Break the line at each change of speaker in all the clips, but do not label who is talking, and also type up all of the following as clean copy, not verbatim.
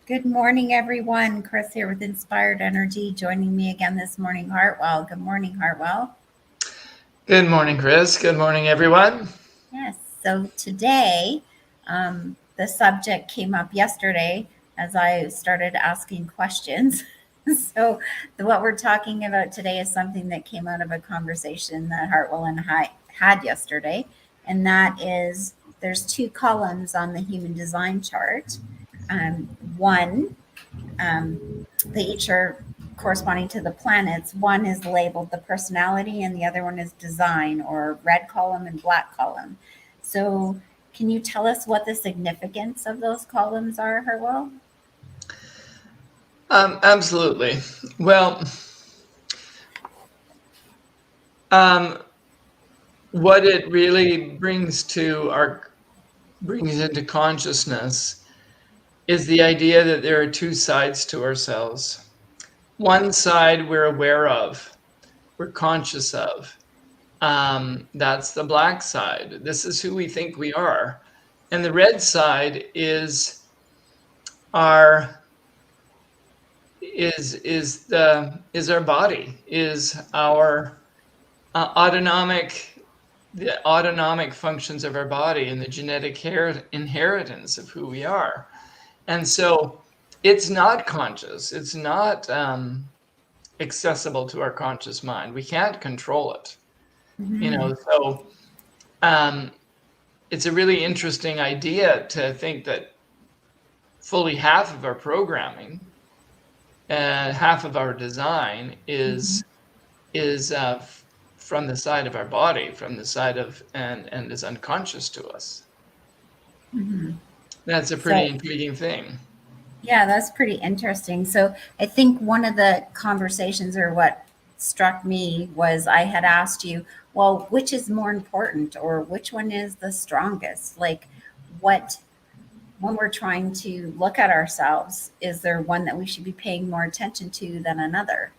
Good morning, everyone. Kris here with Inspired Energy. Joining me again this morning, Hartwell. Good morning, Hartwell.
Good morning, Kris. Good morning, everyone.
Yes. So today, the subject came up yesterday as I started asking questions. So what we're talking about today is something that came out of a conversation that Hartwell and I had yesterday, and that is there's two columns on the human design chart. One they each are corresponding to the planets. One is labeled the personality, and the other one is design, or red column and black column. So, can you tell us what the significance of those columns are, Harwell?
Absolutely. Well, um, what it really brings into consciousness is the idea that there are two sides to ourselves. One side we're aware of, we're conscious of. That's the black side. This is who we think we are, and the red side our is our body, is our the autonomic functions of our body and the genetic inheritance of who we are. And so it's not conscious. It's not accessible to our conscious mind. We can't control it.
Mm-hmm.
So um, it's a really interesting idea to think that fully half of our programming, half of our design
Mm-hmm.
is from the side of our body, from the side of and is unconscious to us.
Mm-hmm.
That's a pretty
So,
intriguing thing.
yeah, that's pretty interesting. So, I think one of the conversations, or what struck me, was I had asked you, well, which is more important, or which one is the strongest? Like, what when we're trying to look at ourselves, is there one that we should be paying more attention to than another?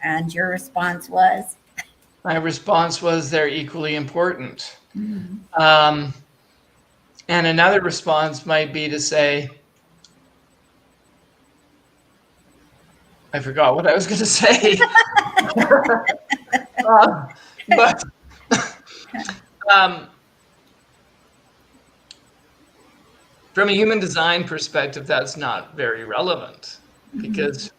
And your response was,
My response was they're equally important.
mm-hmm.
Um, and another response might be to say, I forgot what I was going to say. uh, but um, from a human design perspective, that's not very relevant
Mm-hmm.
because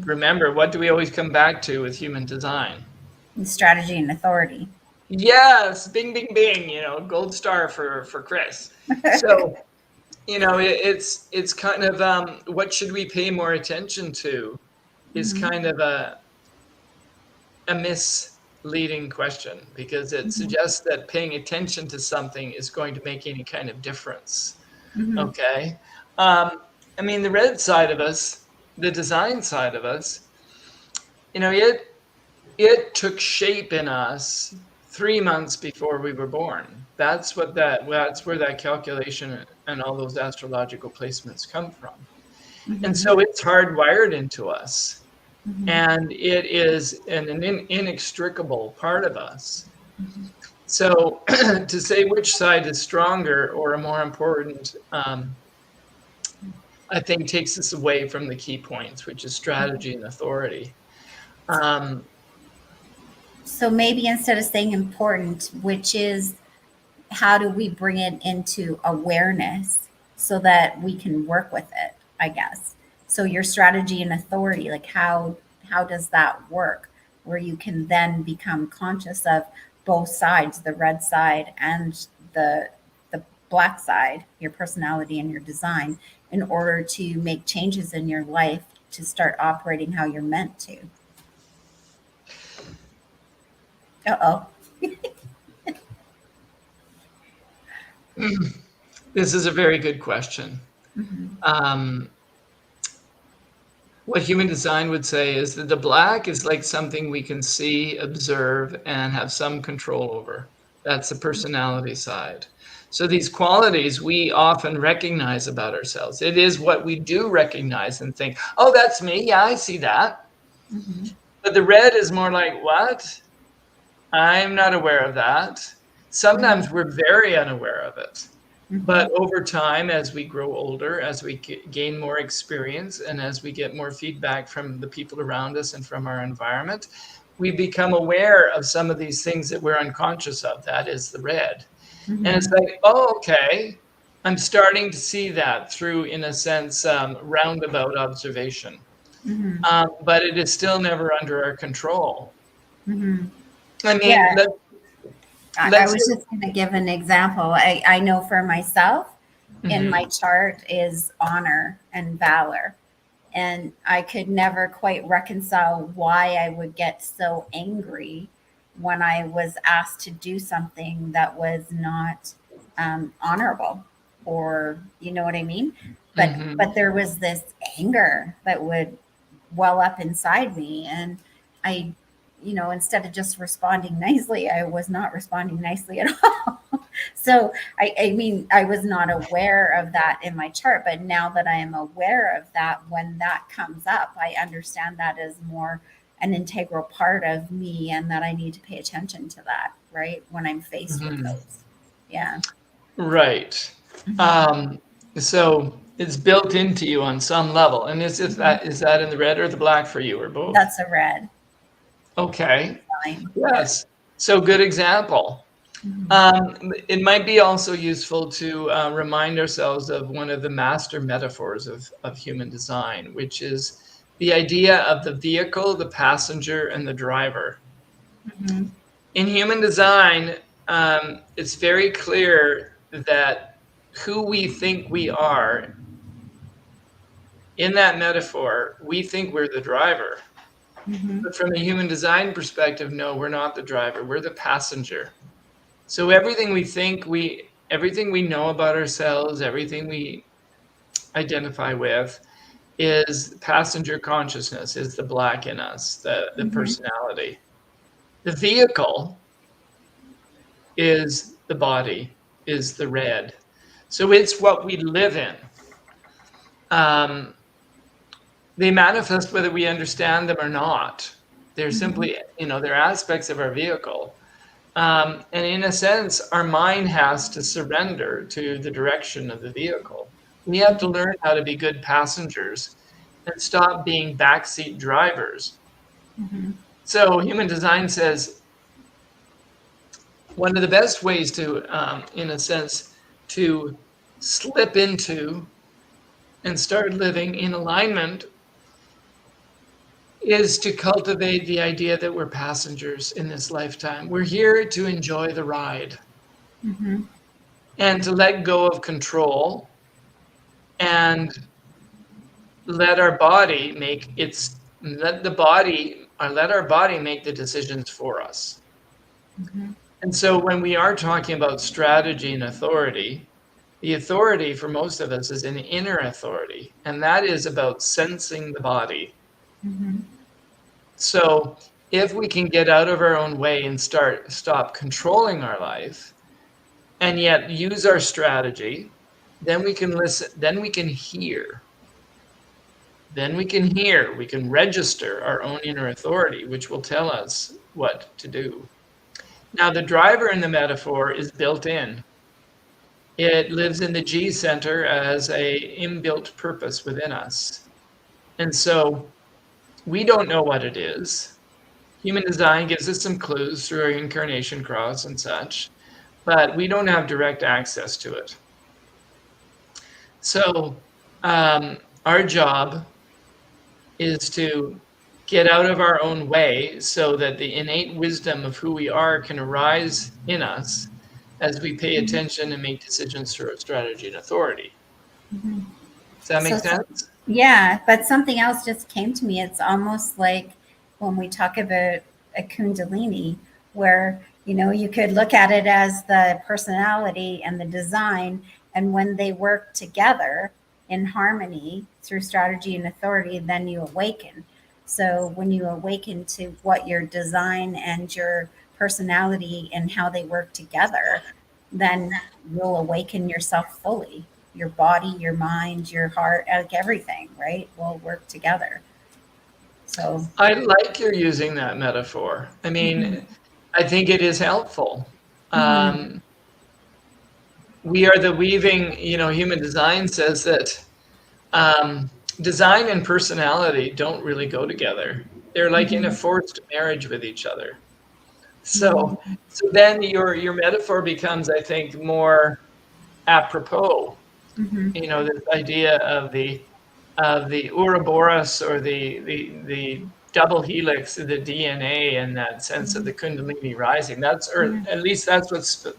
remember, what do we always come back to with human design?
Strategy and authority.
Yes, bing, bing, bing. Gold star for Kris. So it's kind of what should we pay more attention to is
Mm-hmm.
kind of a misleading question because it
Mm-hmm.
suggests that paying attention to something is going to make any kind of difference.
Mm-hmm.
Okay. I mean, the red side of us, the design side of us, it took shape in us 3 months before we were born. That's where that calculation and all those astrological placements come from. And
Mm-hmm.
so it's hardwired into us.
Mm-hmm.
And it is an inextricable part of us.
Mm-hmm.
So to say which side is stronger or more important, I think takes us away from the key points, which is strategy and authority. Um,
So maybe instead of saying important, which is, how do we bring it into awareness so that we can work with it, I guess. So your strategy and authority, like how does that work, where you can then become conscious of both sides, the red side and the black side, your personality and your design, in order to make changes in your life to start operating how you're meant to. Uh-oh.
this is a very good question.
Mm-hmm.
Um, what human design would say is that the black is like something we can see, observe, and have some control over. That's the personality side. So these qualities we often recognize about ourselves. It is what we do recognize and think, oh, that's me. Yeah, I see that.
Mm-hmm.
But the red is more like, what? I'm not aware of that.
Mm-hmm.
Sometimes we're very unaware of it. But over time, as we grow older, as we gain more experience, and as we get more feedback from the people around us and from our environment, we become aware of some of these things that we're unconscious of. That is the red. And it's like, oh, okay, I'm starting to see that through, in a sense, roundabout observation. But it is still never under our control. I mean,
Yeah. I
let's
was just going to give an example. I know for myself, in my chart is honor and valor. And I could never quite reconcile why I would get so angry when I was asked to do something that was not honorable, or you know what I mean? But there was this anger that would well up inside me, and I, instead of just responding nicely, I was not responding nicely at all. So I mean, I was not aware of that in my chart, but now that I am aware of that, when that comes up, I understand that is more an integral part of me, and that I need to pay attention to that, right? When I'm faced with those. Yeah.
Right. So it's built into you on some level. And is that in the red or the black for you, or both?
That's a red.
Okay.
Fine.
Yes. So good example. It might be also useful to remind ourselves of one of the master metaphors of human design, which is the idea of the vehicle, the passenger, and the driver. In human design, it's very clear that who we think we are, in that metaphor, we think we're the driver. But from a human design perspective, no, we're not the driver, we're the passenger. So everything we know about ourselves, everything we identify with, is passenger consciousness, is the black in us, the personality. The vehicle is the body, is the red. So it's what we live in. They manifest whether we understand them or not. They're simply, they're aspects of our vehicle. And in a sense, our mind has to surrender to the direction of the vehicle. We have to learn how to be good passengers and stop being backseat drivers. So human design says one of the best ways to, in a sense, to slip into and start living in alignment is to cultivate the idea that we're passengers in this lifetime. We're here to enjoy the ride and to let go of control and let our body make let our body make the decisions for us. And so when we are talking about strategy and authority, the authority for most of us is an inner authority, and that is about sensing the body. So if we can get out of our own way and stop controlling our life, and yet use our strategy, then we can listen, then we can hear. We can register our own inner authority, which will tell us what to do. Now, the driver in the metaphor is built in. It lives in the G center as a inbuilt purpose within us. And so we don't know what it is. Human design gives us some clues through our incarnation cross and such, but we don't have direct access to it. So our job is to get out of our own way so that the innate wisdom of who we are can arise in us as we pay attention and make decisions through our strategy and authority. Does that make sense?
Yeah, but something else just came to me. It's almost like when we talk about a kundalini, where, you could look at it as the personality and the design, and when they work together in harmony through strategy and authority, then you awaken. So when you awaken to what your design and your personality and how they work together, then you'll awaken yourself fully. Your body, your mind, your heart, like everything, right, will work together. So
I like you're using that metaphor. I mean, I think it is helpful. we are the weaving, human design says that design and personality don't really go together. They're like in a forced marriage with each other. So,
Mhm.
so then your metaphor becomes, I think, more apropos.
Mhm.
This idea of the Ouroboros, or the double helix of the DNA, and that sense of the Kundalini rising. Or
Yeah.
at least that's what's. I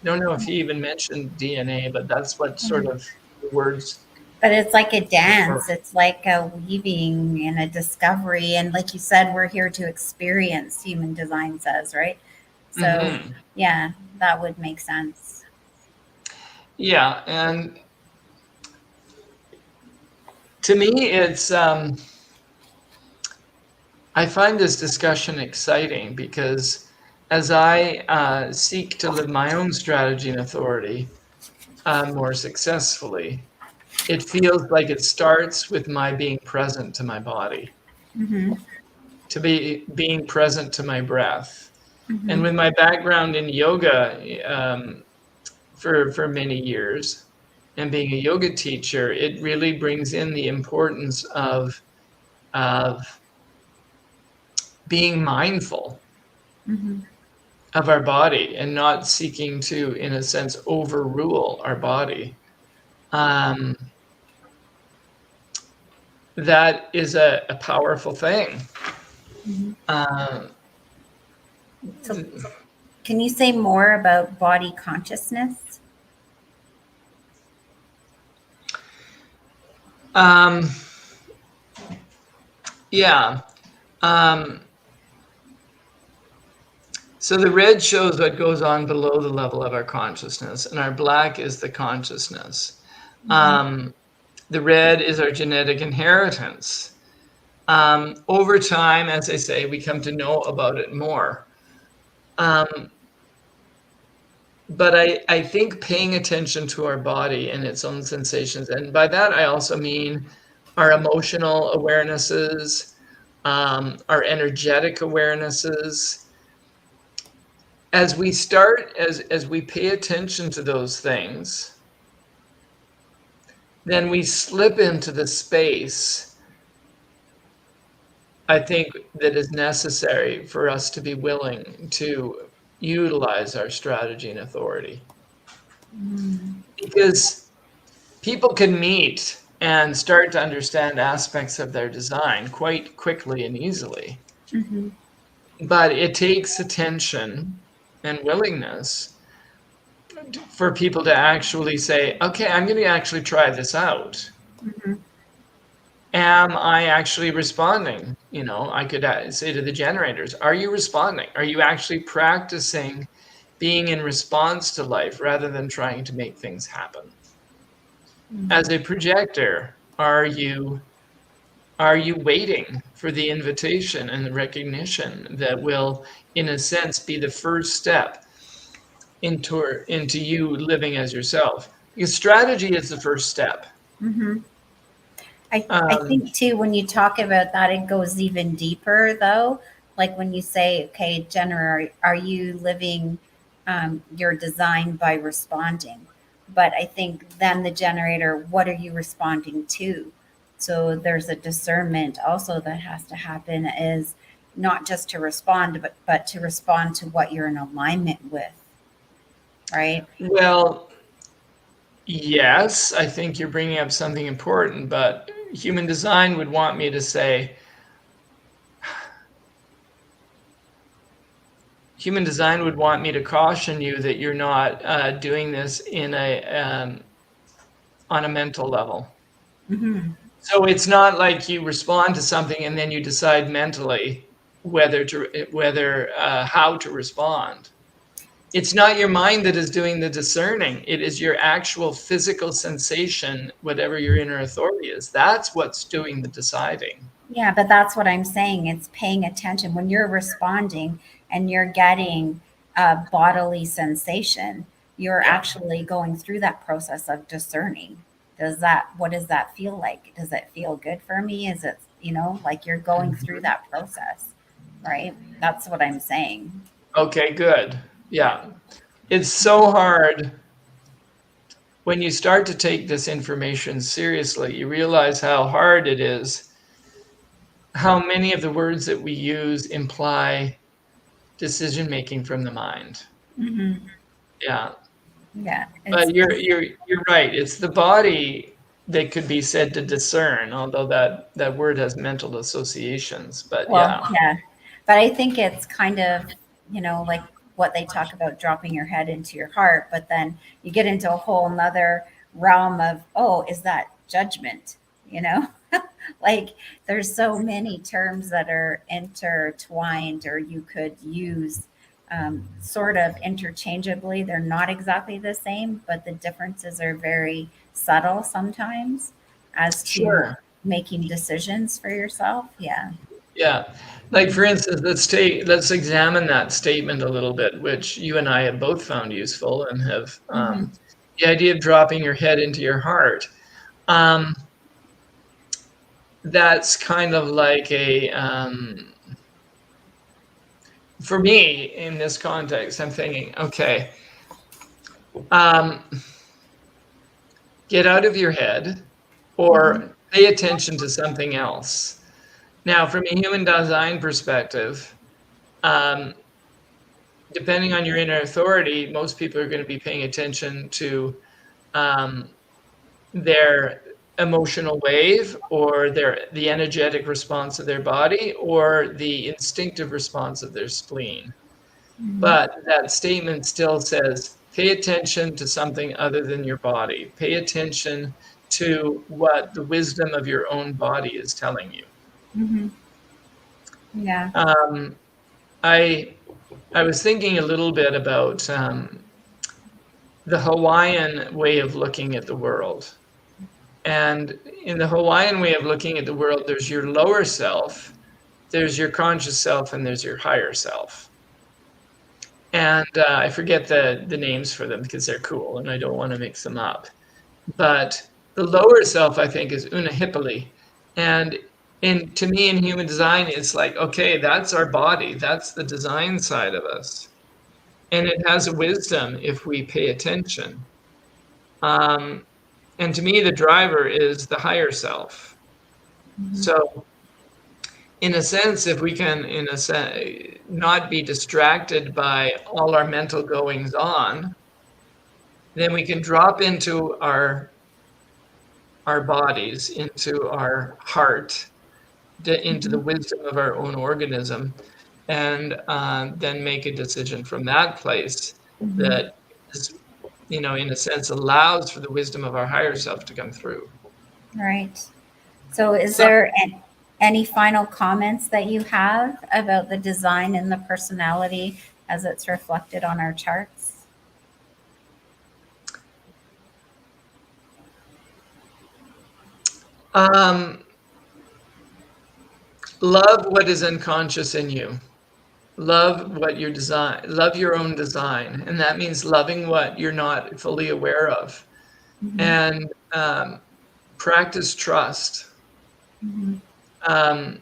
don't know if he even mentioned DNA, but that's what
Yeah.
sort of the words.
But it's like a
Or,
dance. It's like a weaving and a discovery. And like you said, we're here to experience, human design says, right? So,
Mhm.
yeah, that would make sense.
Yeah, and to me, I find this discussion exciting because as I seek to live my own strategy and authority more successfully, it feels like it starts with my being present to my body,
Mm-hmm.
to being present to my breath. And
Mm-hmm.
with my background in yoga for many years and being a yoga teacher, it really brings in the importance of being mindful
Mm-hmm.
of our body and not seeking to, in a sense, overrule our body. Um, that is a powerful thing.
Mm-hmm.
Um,
So, can you say more about body consciousness?
um, yeah. Um, so the red shows what goes on below the level of our consciousness, and our black is the consciousness.
Mm-hmm.
Um, the red is our genetic inheritance. Over time, as I say, we come to know about it more. Um, but I think paying attention to our body and its own sensations, and by that I also mean our emotional awarenesses, our energetic awarenesses. As we pay attention to those things, then we slip into the space, I think, that is necessary for us to be willing to utilize our strategy and authority.
Mm-hmm.
Because people can meet and start to understand aspects of their design quite quickly and easily,
Mm-hmm.
but it takes attention and willingness for people to actually say, okay, I'm going to actually try this out.
Mm-hmm.
Am I actually responding? I could say to the generators, are you responding? Are you actually practicing being in response to life rather than trying to make things happen? As a projector, are you waiting for the invitation and the recognition that will, in a sense, be the first step into you living as yourself? Because strategy is the first step.
Mm-hmm. I
Um,
think too, when you talk about that, it goes even deeper though. Like when you say, okay, Jenna, are you living your design by responding? But I think then the generator, what are you responding to? So there's a discernment also that has to happen, is not just to respond, but to respond to what you're in alignment with, right?
well, yes, I think you're bringing up something important, but human design would want me to say, human design would want me to caution you that you're not doing this on a mental level.
Mm-hmm.
So it's not like you respond to something and then you decide mentally whether how to respond. It's not your mind that is doing the discerning. It is your actual physical sensation, whatever your inner authority is. That's what's doing the deciding.
Yeah, but that's what I'm saying. It's paying attention when you're responding and you're getting a bodily sensation. You're
Yeah.
actually going through that process of discerning. What does that feel like? Does it feel good for me? Is it, like you're going through
Mhm.
that process, right? That's what I'm saying.
Okay, good.
Yeah.
Yeah. It's so hard. when you start to take this information seriously, you realize how hard it is, how many of the words that we use imply decision making from the mind.
Mm-hmm.
Yeah.
Yeah.
But you're right. It's the body that could be said to discern, although that word has mental associations. But
Well,
yeah,
yeah, but I think it's kind of, like what they talk about dropping your head into your heart, but then you get into a whole nother realm of, oh, is that judgment? You know, like there's so many terms that are intertwined or you could use sort of interchangeably. They're not exactly the same, but the differences are very subtle sometimes as to
sure.
making decisions for yourself. Yeah.
Yeah. Like for instance, let's examine that statement a little bit, which you and I have both found useful and have
Hmm.
the idea of dropping your head into your heart. Um, that's kind of like for me in this context, I'm thinking, okay, um, get out of your head
Hmm.
or pay attention to something else. Now, from a human design perspective, um, depending on your inner authority, most people are going to be paying attention to um, their emotional wave or the energetic response of their body or the instinctive response of their spleen.
Hmm.
But that statement still says, pay attention to something other than your body. Pay attention to what the wisdom of your own body is telling you.
Hmm. Yeah.
Um, I I was thinking a little bit about the Hawaiian way of looking at the world. And in the Hawaiian way of looking at the world, there's your lower self, there's your conscious self, and there's your higher self. And I forget the names for them because they're cool and I don't want to mix them up. But the lower self, I think, is Unahipali. And to me, in human design, it's like, okay, that's our body. That's the design side of us. And it has a wisdom if we pay attention. Um, and to me, the driver is the higher self.
Hmm.
So, in a sense, if we can, in a sense, not be distracted by all our mental goings on, then we can drop into our bodies, into our heart, into the
Hmm.
wisdom of our own organism, and then make a decision from that place
Hmm.
that is, in a sense, allows for the wisdom of our higher self to come through.
Right. So, is
So,
there any final comments that you have about the design and the personality as it's reflected on our charts?
um, love what is unconscious in you. Love what your design, love your own design, and that means loving what you're not fully aware of,
Hmm.
and practice trust.
Hmm.
Um,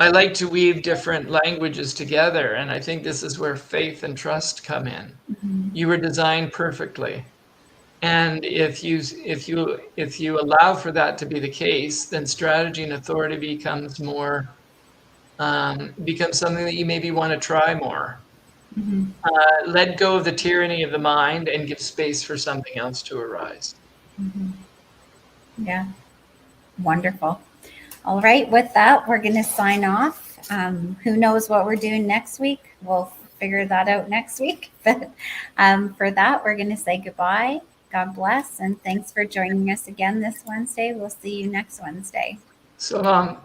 I like to weave different languages together, and I think this is where faith and trust come in.
Hmm.
You were designed perfectly, and if you allow for that to be the case, then strategy and authority becomes something that you maybe want to try more.
Hmm.
Let go of the tyranny of the mind and give space for something else to arise.
Hmm. Yeah. Wonderful. All right. With that, we're going to sign off. Who knows what we're doing next week? We'll figure that out next week. But for that, we're going to say goodbye. God bless. And thanks for joining us again this Wednesday. We'll see you next Wednesday.
So long.